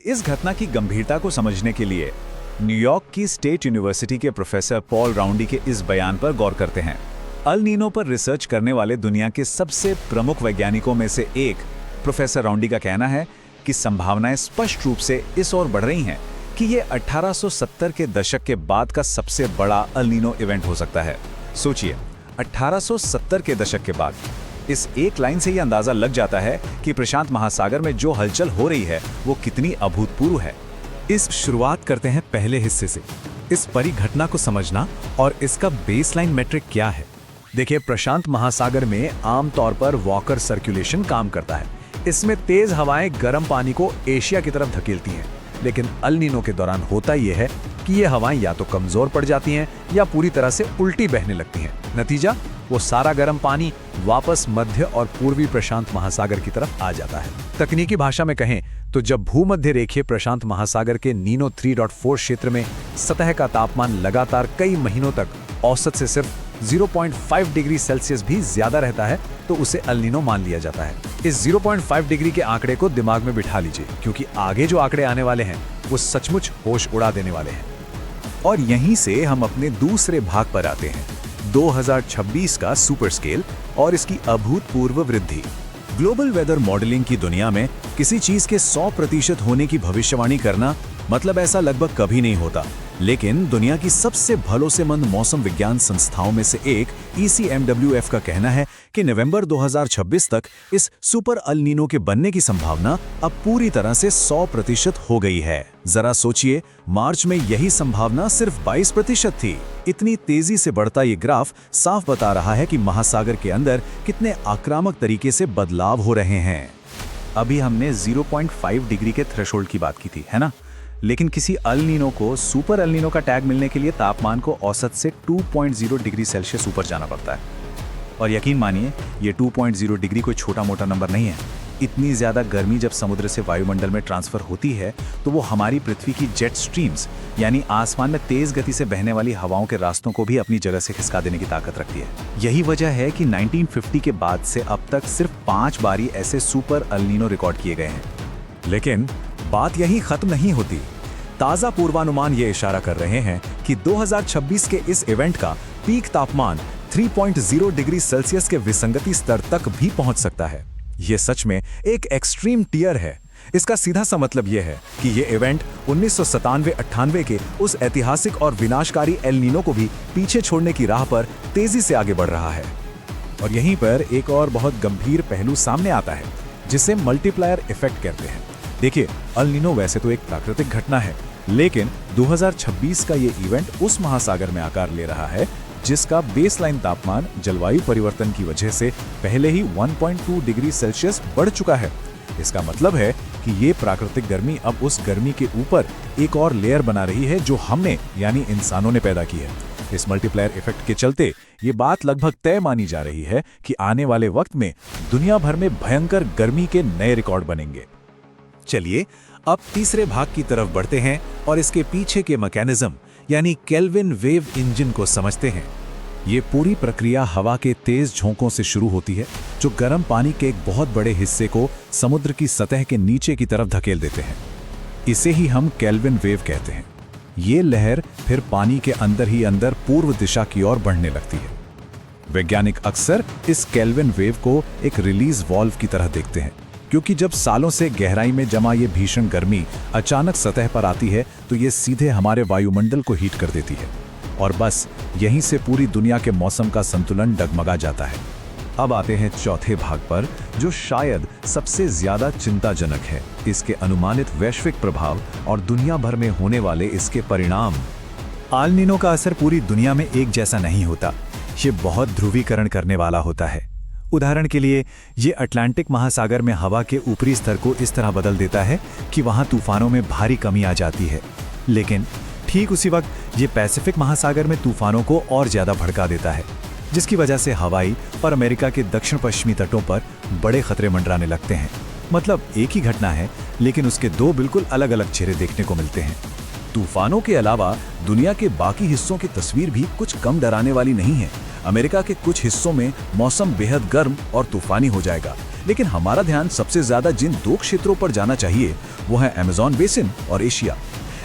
इस घटना की गंभीरता को समझने के लिए न्यूयॉर्क की स्टेट यूनिवर्सिटी के प्रोफेसर पॉल राउंडी के इस बयान पर गौर करते हैं। अल नीनो पर रिसर्च करने वाले दुनिया के सबसे प्रमुख वैज्ञानिकों में से एक प्रोफेसर राउंडी का कहना है कि संभावनाएं स्पष्ट रूप से इस ओर बढ़ रही हैं कि ये 1870 के दशक के बाद का सबसे बड़ा अल नीनो इवेंट हो सकता है। सोचिए, 1870 के दशक के बाद। इस एक लाइन से ये अंदाजा लग जाता है कि प्रशांत महासागर में जो हलचल हो रही है वो कितनी अभूतपूर्व है। इस शुरुआत करते हैं पहले हिस्से से, इस परिघटना को समझना और इसका बेसलाइन मेट्रिक क्या है। देखिए, प्रशांत महासागर में आमतौर पर वॉकर सर्कुलेशन काम करता है। इसमें तेज हवाएं गर्म पानी को एशिया की तरफ धकेलती हैं, लेकिन अल नीनो के दौरान होता यह है कि ये हवाएं या तो कमजोर पड़ जाती हैं या पूरी तरह से उल्टी बहने लगती हैं। नतीजा, वो सारा गर्म पानी वापस मध्य और पूर्वी प्रशांत महासागर की तरफ आ जाता है। तकनीकी भाषा में कहें तो जब भूमध्य रेखीय प्रशांत महासागर के नीनो 3.4 क्षेत्र में सतह का तापमान लगातार कई महीनों तक औसत से सिर्फ 0.5 डिग्री सेल्सियस भी ज्यादा रहता है तो उसे अल नीनो मान लिया जाता है। इस 0.5 डिग्री के आंकड़े को दिमाग में बिठा लीजिए, क्योंकि आगे जो आंकड़े आने वाले हैं वो सचमुच होश उड़ा देने वाले हैं। और यहीं से हम अपने दूसरे भाग पर आते हैं, 2026 का सुपर स्केल और इसकी अभूतपूर्व वृद्धि। ग्लोबल वेदर मॉडलिंग की दुनिया में किसी चीज के 100% होने की भविष्यवाणी करना मतलब ऐसा लगभग कभी नहीं होता, लेकिन दुनिया की सबसे भरोसेमंद मौसम विज्ञान संस्थाओं में से एक ECMWF का कहना है कि नवंबर 2026 तक इस सुपर अल नीनो के बनने की संभावना अब पूरी तरह से 100% हो गई है। जरा सोचिए, मार्च में यही संभावना सिर्फ 22% थी। इतनी तेजी से बढ़ता ये ग्राफ साफ बता रहा है कि महासागर के अंदर कितने आक्रामक तरीके से बदलाव हो रहे हैं। अभी हमने 0.5 डिग्री के थ्रेशोल्ड की बात की थी, है ना? लेकिन किसी अल नीनो को सुपर अल नीनो का टैग मिलने के लिए तापमान को औसत से 2.0 डिग्री सेल्सियस ऊपर जाना पड़ता है। और यकीन मानिए, ये 2.0 डिग्री कोई छोटा मोटा नंबर नहीं है। इतनी ज़्यादा गर्मी जब समुद्र से वायुमंडल में ट्रांसफ़र होती है तो वो हमारी पृथ्वी की जेट स्ट्रीम्स यानी आसमान में तेज़ गति से बहने वाली हवाओं के रास्तों को भी अपनी जगह से खिसका देने की ताकत रखती है। यही वजह है कि 1950 के बाद से अब तक सिर्फ 5 बार ऐसे सुपर अल नीनो रिकॉर्ड किए गए हैं। लेकिन बात यहीं खत्म नहीं होती। ताज़ा पूर्वानुमान ये इशारा कर रहे हैं कि 2026 के इस इवेंट का पीक तापमान 3.0 डिग्री सेल्सियस के विसंगति स्तर तक भी पहुंच सकता है। ये सच में एक एक्सट्रीम टियर है। इसका सीधा सा मतलब यह है कि ये इवेंट 1997-98 के उस ऐतिहासिक और विनाशकारी एल नीनो को भी पीछे छोड़ने की राह पर तेजी से आगे बढ़ रहा है। और यहीं पर एक और बहुत गंभीर पहलू सामने आता है, जिसे मल्टीप्लायर इफेक्ट कहते हैं। देखिए, अल नीनो वैसे तो एक प्राकृतिक घटना है, लेकिन 2026 का ये इवेंट उस महासागर में आकार ले रहा है जिसका बेसलाइन तापमान जलवायु परिवर्तन की वजह से पहले ही 1.2 डिग्री सेल्सियस बढ़ चुका है। इसका मतलब है कि ये प्राकृतिक गर्मी अब उस गर्मी के ऊपर एक और लेयर बना रही है जो हमने यानी इंसानों ने पैदा की है। इस मल्टीप्लायर इफेक्ट के चलते ये बात लगभग तय मानी जा रही है कि आने वाले वक्त में दुनिया भर में भयंकर गर्मी के नए रिकॉर्ड बनेंगे। चलिए अब तीसरे भाग की तरफ बढ़ते हैं और इसके पीछे के मैकेनिज्म यानी केल्विन वेव इंजन को समझते हैं। ये पूरी प्रक्रिया हवा के तेज झोंकों से शुरू होती है जो गर्म पानी के एक बहुत बड़े हिस्से को समुद्र की सतह के नीचे की तरफ धकेल देते हैं। इसे ही हम केल्विन वेव कहते हैं। ये लहर फिर पानी के अंदर ही अंदर पूर्व दिशा की ओर बढ़ने लगती है। वैज्ञानिक अक्सर इस केल्विन वेव को एक रिलीज वॉल्व की तरह देखते हैं, क्योंकि जब सालों से गहराई में जमा ये भीषण गर्मी अचानक सतह पर आती है तो ये सीधे हमारे वायुमंडल को हीट कर देती है और बस यहीं से पूरी दुनिया के मौसम का संतुलन डगमगा जाता है। अब आते हैं चौथे भाग पर, जो शायद सबसे ज्यादा चिंताजनक है, इसके अनुमानित वैश्विक प्रभाव और दुनिया भर में होने वाले इसके परिणाम। अल नीनो का असर पूरी दुनिया में एक जैसा नहीं होता। ये बहुत ध्रुवीकरण करने वाला होता है। उदाहरण के लिए, ये अटलांटिक महासागर में हवा के ऊपरी स्तर को इस तरह बदल देता है कि वहां तूफानों में भारी कमी आ जाती है, लेकिन ठीक उसी वक्त ये पैसिफिक महासागर में तूफानों को और ज्यादा भड़का देता है, जिसकी वजह से हवाई और अमेरिका के दक्षिण पश्चिमी तटों पर बड़े खतरे मंडराने लगते हैं। मतलब एक ही घटना है, लेकिन उसके दो बिल्कुल अलग अलग चेहरे देखने को मिलते हैं। तूफानों के अलावा दुनिया के बाकी हिस्सों की तस्वीर भी कुछ कम डराने वाली नहीं है। अमेरिका के कुछ हिस्सों में मौसम बेहद गर्म और तूफानी हो जाएगा, लेकिन हमारा ध्यान सबसे ज्यादा जिन दो क्षेत्रों पर जाना चाहिए वो है अमेज़न बेसिन और एशिया।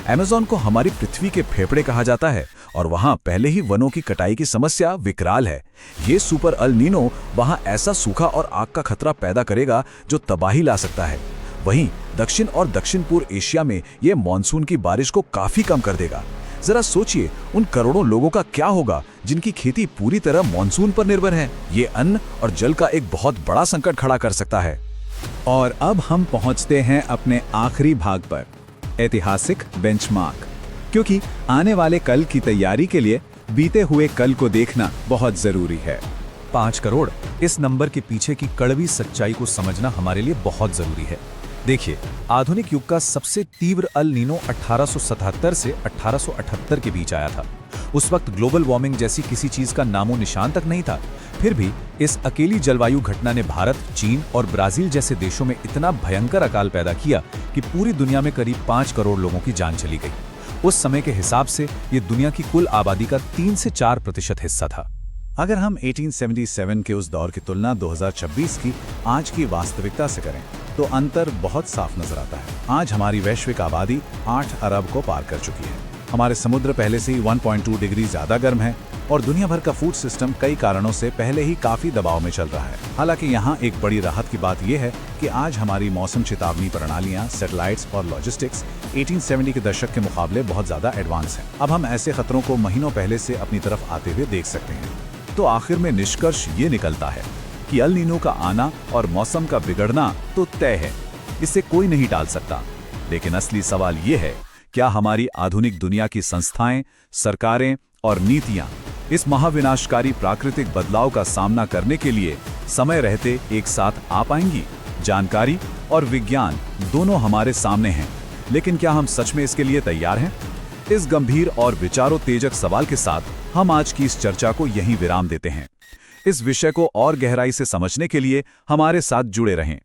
अमेज़न को हमारी पृथ्वी के फेफड़े कहा जाता है और वहां पहले ही वनों की कटाई की समस्या विकराल है। ये सुपर अल नीनो वहां ऐसा सूखा और आग का खतरा पैदा करेगा जो तबाही ला सकता है। वहीं दक्षिण और दक्षिण पूर्व एशिया में ये मानसून की बारिश को काफी कम कर देगा। जरा सोचिए उन करोड़ों लोगों का क्या होगा जिनकी खेती पूरी तरह मानसून पर निर्भर है। ये अन्न और जल का एक बहुत बड़ा संकट खड़ा कर सकता है। और अब हम पहुंचते हैं अपने आखिरी भाग पर, ऐतिहासिक बेंचमार्क। क्योंकि आने वाले कल की तैयारी के लिए बीते हुए कल को देखना बहुत जरूरी है। 5 करोड़, इस नंबर के पीछे की कड़वी सच्चाई को समझना हमारे लिए बहुत जरूरी है। देखिए, आधुनिक युग का सबसे तीव्र अल नीनो 1877 से 1878 के बीच आया था। उस वक्त ग्लोबल वार्मिंग जैसी किसी चीज का नामो निशान तक नहीं था। फिर भी इस अकेली जलवायु घटना ने भारत, चीन और ब्राजील जैसे देशों में इतना भयंकर अकाल पैदा किया कि पूरी दुनिया में करीब 5 करोड़ लोगों की जान चली गई। उस समय के हिसाब से ये दुनिया की कुल आबादी का 3 से 4% हिस्सा था। अगर हम 1877 के उस दौर की तुलना 2026 की आज की वास्तविकता से करें तो अंतर बहुत साफ नजर आता है। आज हमारी वैश्विक आबादी 8 अरब को पार कर चुकी है। हमारे समुद्र पहले से ही 1.2 डिग्री ज्यादा गर्म है और दुनिया भर का फूड सिस्टम कई कारणों से पहले ही काफी दबाव में चल रहा है। हालांकि यहाँ एक बड़ी राहत की बात यह है कि आज हमारी मौसम चेतावनी प्रणालियाँ, सैटेलाइट्स और लॉजिस्टिक्स 1870 के दशक के मुकाबले बहुत ज्यादा एडवांस हैं। अब हम ऐसे खतरों को महीनों पहले से अपनी तरफ आते हुए देख सकते हैं। तो आखिर में निष्कर्ष ये निकलता है कि अल नीनो का आना और मौसम का बिगड़ना तो तय है, इसे कोई नहीं टाल सकता। लेकिन असली सवाल ये है, क्या हमारी आधुनिक दुनिया की संस्थाएं, सरकारें और नीतियां इस महाविनाशकारी प्राकृतिक बदलाव का सामना करने के लिए समय रहते एक साथ आ पाएंगी? जानकारी और विज्ञान दोनों हमारे सामने हैं, लेकिन क्या हम सच में इसके लिए तैयार हैं? इस गंभीर और विचारोत्तेजक सवाल के साथ हम आज की इस चर्चा को यहीं विराम देते हैं। इस विषय को और गहराई से समझने के लिए हमारे साथ जुड़े रहें।